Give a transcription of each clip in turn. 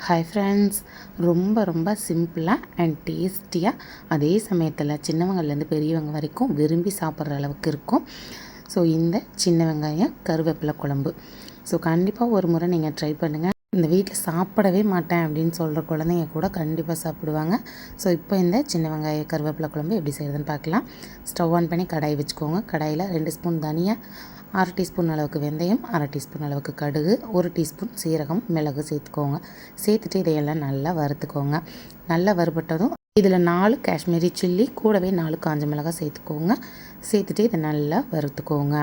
Hi friends, ரொம்ப ரொம்ப சிம்பிளாக அண்ட் டேஸ்டியாக, அதே சமயத்தில் சின்னவங்கள்லேருந்து பெரியவங்க வரைக்கும் விரும்பி சாப்பிட்ற அளவுக்கு இருக்கும். ஸோ இந்த சின்ன வெங்காயம் கருவேப்பிலை குழம்பு கண்டிப்பாக ஒரு முறை நீங்கள் ட்ரை பண்ணுங்கள். இந்த வீட்டில் சாப்பிடவே மாட்டேன் அப்படின்னு சொல்கிற குழந்தைங்க கூட கண்டிப்பாக சாப்பிடுவாங்க. இப்போ இந்த சின்ன வெங்காய கருவேப்பிலை குழம்பு எப்படி செய்கிறதுன்னு பார்க்கலாம். ஸ்டவ் ஆன் பண்ணி கடாய் வச்சுக்கோங்க. கடாயில் 2 ஸ்பூன் தனியா, 1/2 டீஸ்பூன் அளவுக்கு வெந்தயம், 1/2 டீஸ்பூன் அளவுக்கு கடுகு, 1 டீஸ்பூன் சீரகம், மிளகு சேர்த்துக்கோங்க. சேர்த்துட்டு இதையெல்லாம் நல்லா வறுத்துக்கோங்க. நல்லா வறுபட்டதும் இதில் 4 காஷ்மீரி சில்லி, கூடவே 4 காஞ்ச மிளகாய் சேர்த்துக்கோங்க. சேர்த்துட்டு இதை நல்லா வறுத்துக்கோங்க.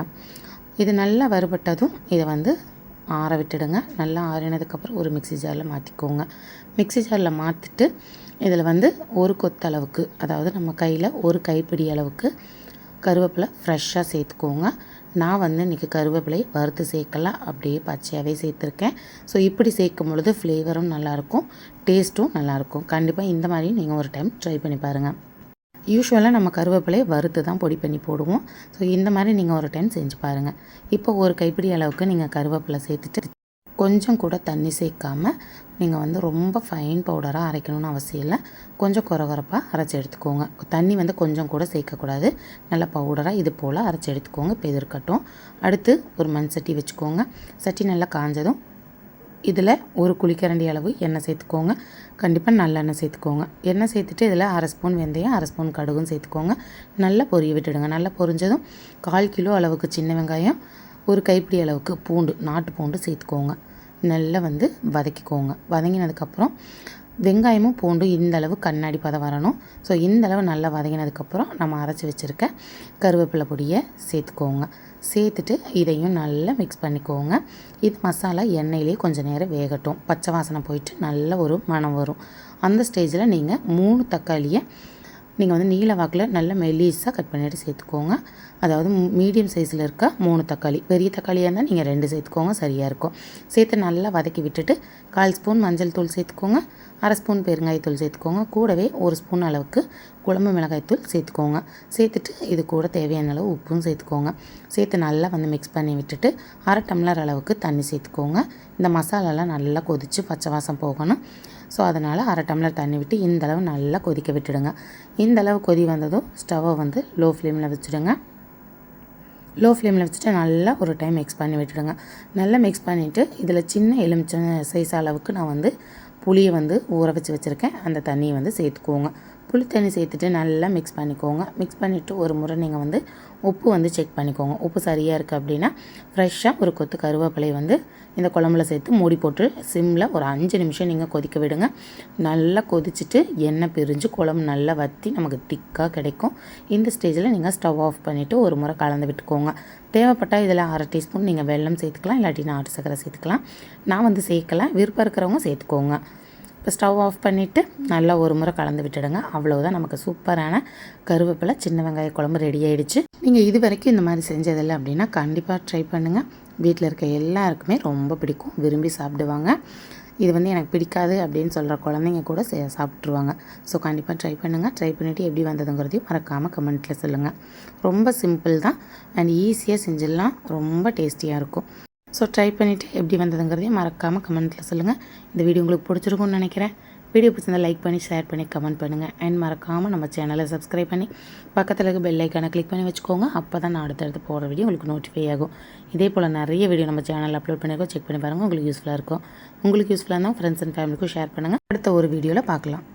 இது நல்லா வறுபட்டதும் இதை ஆற விட்டுடுங்க. நல்லா ஆறினதுக்கப்புறம் ஒரு மிக்ஸி ஜாரில் மாற்றிக்கோங்க. மிக்ஸி ஜாரில் மாற்றிட்டு இதில் ஒரு கொத்தளவுக்கு, அதாவது நம்ம கையில் ஒரு கைப்பிடி அளவுக்கு கருவேப்பிலை ஃப்ரெஷ்ஷாக சேர்த்துக்கோங்க. நான் இன்றைக்கி கருவேப்பிலை வறுத்து சேர்க்கல, அப்படியே பச்சையாகவே சேர்த்துருக்கேன். இப்படி சேர்க்கும் பொழுது ஃப்ளேவரும் நல்லாயிருக்கும், டேஸ்ட்டும் நல்லாயிருக்கும். கண்டிப்பாக இந்த மாதிரி நீங்கள் ஒரு டைம் ட்ரை பண்ணி பாருங்கள். யூஸ்வலாக நம்ம கருவேப்பிலையை வறுத்து தான் பொடி பண்ணி போடுவோம். இந்த மாதிரி நீங்கள் ஒரு டைம் செஞ்சு பாருங்கள். இப்போ ஒரு கைப்பிடி அளவுக்கு நீங்கள் கருவேப்பிலை சேர்த்துட்டு கொஞ்சம் கூட தண்ணி சேர்க்காமல் நீங்கள் ரொம்ப ஃபைன் பவுடராக அரைக்கணும்னு அவசியம் இல்லை. கொஞ்சம் குறகுறப்பாக அரைச்சி எடுத்துக்கோங்க. தண்ணி கொஞ்சம் கூட சேர்க்கக்கூடாது. நல்லா பவுடராக இது போல் அரைச்சி எடுத்துக்கோங்க. இப்போ இது இருக்கட்டும். அடுத்து ஒரு மண் சட்டி வச்சுக்கோங்க. சட்டி நல்லா காஞ்சதும் இதில் ஒரு குழிக்கரண்டி அளவு எண்ணெய் சேர்த்துக்கோங்க. கண்டிப்பாக நல்லெண்ணெய் சேர்த்துக்கோங்க. எண்ணெய் சேர்த்துட்டு இதில் 1/2 ஸ்பூன் வெந்தயம், 1/2 ஸ்பூன் கடுகும் சேர்த்துக்கோங்க. நல்லா பொரிய விட்டுடுங்க. நல்லா பொரிஞ்சதும் 1/4 கிலோ அளவுக்கு சின்ன வெங்காயம், ஒரு கைப்பிடி அளவுக்கு பூண்டு, நாட்டு பூண்டு சேர்த்துக்கோங்க. நல்லா வதக்கிக்கோங்க. வதங்கினதுக்கப்புறம் வெங்காயமும் பூண்டும் இந்தளவு கண்ணாடி பதம் வரணும். இந்தளவு நல்லா வதங்கினதுக்கப்புறம் நம்ம அரைச்சி வச்சுருக்க கருவேப்பிலை பொடியை சேர்த்துக்கோங்க. சேர்த்துட்டு இதையும் நல்லா மிக்ஸ் பண்ணிக்கோங்க. இது மசாலா எண்ணெயிலே கொஞ்சம் நேரம் வேகட்டும். பச்சை வாசனை போயிட்டு நல்ல ஒரு மணம் வரும். அந்த ஸ்டேஜில் நீங்கள் 3 தக்காளியை நீங்கள் நீல வாக்கில் நல்ல மெல்லிஸாக கட் பண்ணிவிட்டு சேர்த்துக்கோங்க. அதாவது மீடியம் சைஸில் இருக்க 3 தக்காளி. பெரிய தக்காளியாக இருந்தால் நீங்கள் 2 சேர்த்துக்கோங்க, சரியாக இருக்கும். சேர்த்து நல்லா வதக்கி விட்டுட்டு 1/4 ஸ்பூன் மஞ்சள் தூள் சேர்த்துக்கோங்க. 1/2 ஸ்பூன் பெருங்காயத்தூள் சேர்த்துக்கோங்க. கூடவே 1 ஸ்பூன் அளவுக்கு குழம்பு மிளகாய்த்தூள் சேர்த்துக்கோங்க. சேர்த்துட்டு இது கூட தேவையான அளவு உப்பும் சேர்த்துக்கோங்க. சேர்த்து நல்லா மிக்ஸ் பண்ணி விட்டுட்டு 1/2 டம்ளர் அளவுக்கு தண்ணி சேர்த்துக்கோங்க. இந்த மசாலாலாம் நல்லா கொதித்து பச்சை வாசம் போகணும். அதனால் 1/2 டம்ளர் தண்ணி விட்டு இந்தளவு நல்லா கொதிக்க விட்டுடுங்க. இந்தளவு கொதி வந்ததும் ஸ்டவ்வை லோ ஃப்ளேமில் வச்சுடுங்க. லோ ஃப்ளேமில் வச்சுட்டு நல்லா ஒரு டைம் மிக்ஸ் பண்ணி விட்டுடுங்க. நல்லா மிக்ஸ் பண்ணிவிட்டு இதில் சின்ன எலுமிச்சை சைஸ் அளவுக்கு நான் புளியை ஊற வச்சு வச்சுருக்கேன். அந்த தண்ணியை சேர்த்துக்கோங்க. புளி தண்ணி சேர்த்துட்டு நல்லா மிக்ஸ் பண்ணிக்கோங்க. மிக்ஸ் பண்ணிவிட்டு ஒரு முறை நீங்கள் உப்பு செக் பண்ணிக்கோங்க. உப்பு சரியாக இருக்குது அப்படின்னா ஃப்ரெஷ்ஷாக ஒரு கொத்து கருவேப்பிலை இந்த குழம்புல சேர்த்து மூடி போட்டு சிம்மில் ஒரு 5 நிமிஷம் நீங்கள் கொதிக்க விடுங்க. நல்லா கொதிச்சுட்டு எண்ணெய் பிரிஞ்சு குழம்பு நல்லா வற்றி நமக்கு திக்காக கிடைக்கும். இந்த ஸ்டேஜில் நீங்கள் ஸ்டவ் ஆஃப் பண்ணிவிட்டு ஒரு முறை கலந்து விட்டுக்கோங்க. தேவைப்பட்டால் இதில் 1/2 டீஸ்பூன் நீங்கள் வெல்லம் சேர்த்துக்கலாம், இல்லாட்டி நாட்டு சக்கரை சேர்த்துக்கலாம். நான் சேர்க்கலாம். விருப்பம் இருக்கிறவங்க சேர்த்துக்கோங்க. இப்போ ஸ்டவ் ஆஃப் பண்ணிவிட்டு நல்லா ஒரு முறை கலந்து விட்டுடுங்க. அவ்வளோதான், நமக்கு சூப்பரான கருவேப்பிலை சின்ன வெங்காய குழம்பு ரெடி ஆகிடுச்சு. நீங்கள் இது வரைக்கும் இந்த மாதிரி செஞ்சதில்லை அப்படின்னா கண்டிப்பாக ட்ரை பண்ணுங்கள். வீட்டில் இருக்க எல்லாருக்குமே ரொம்ப பிடிக்கும், விரும்பி சாப்பிடுவாங்க. இது எனக்கு பிடிக்காது அப்படின்னு சொல்கிற குழந்தைங்க கூட சாப்பிட்ருவாங்க. கண்டிப்பாக ட்ரை பண்ணுங்கள். ட்ரை பண்ணிவிட்டு எப்படி வந்ததுங்கிறதையும் மறக்காமல் கமெண்ட்டில் சொல்லுங்கள். ரொம்ப சிம்பிள் தான் அண்ட் ஈஸியாக செஞ்சிடலாம். ரொம்ப டேஸ்டியாக இருக்கும். ட்ரை பண்ணிவிட்டு எப்படி வந்ததுங்கிறதையும் மறக்காமல் கமெண்ட்டில் சொல்லுங்கள். இந்த வீடியோ உங்களுக்கு பிடிச்சிருக்கும்னு நினைக்கிறேன். வீடியோ பிடிச்சிருந்தால் லைக் பண்ணி ஷேர் பண்ணி கமெண்ட் பண்ணுங்கள். அண்ட் மறக்காமல் நம்ம சேனலை சப்ஸ்கிரைப் பண்ணி பக்கத்தில் இருக்க பெல் ஐக்கானை கிளிக் பண்ணி வச்சுக்கோங்க. அப்போ தான் நான் அடுத்தடுத்து போடுற வீடியோ உங்களுக்கு நோட்டிஃபை ஆகும். இதே போல் நிறைய வீடியோ நம்ம சேனலில் அப்லோட் பண்ணியிருக்கோம். செக் பண்ணி பாருங்கள், உங்களுக்கு யூஸ்ஃபுல்லாக இருக்கும். உங்களுக்கு யூஸ்ஃபுல்லாக இருந்தால் ஃப்ரெண்ட்ஸ் அண்ட் ஃபேமிலிக்கும் ஷேர் பண்ணுங்கள். அடுத்த ஒரு வீடியோவில் பார்க்கலாம்.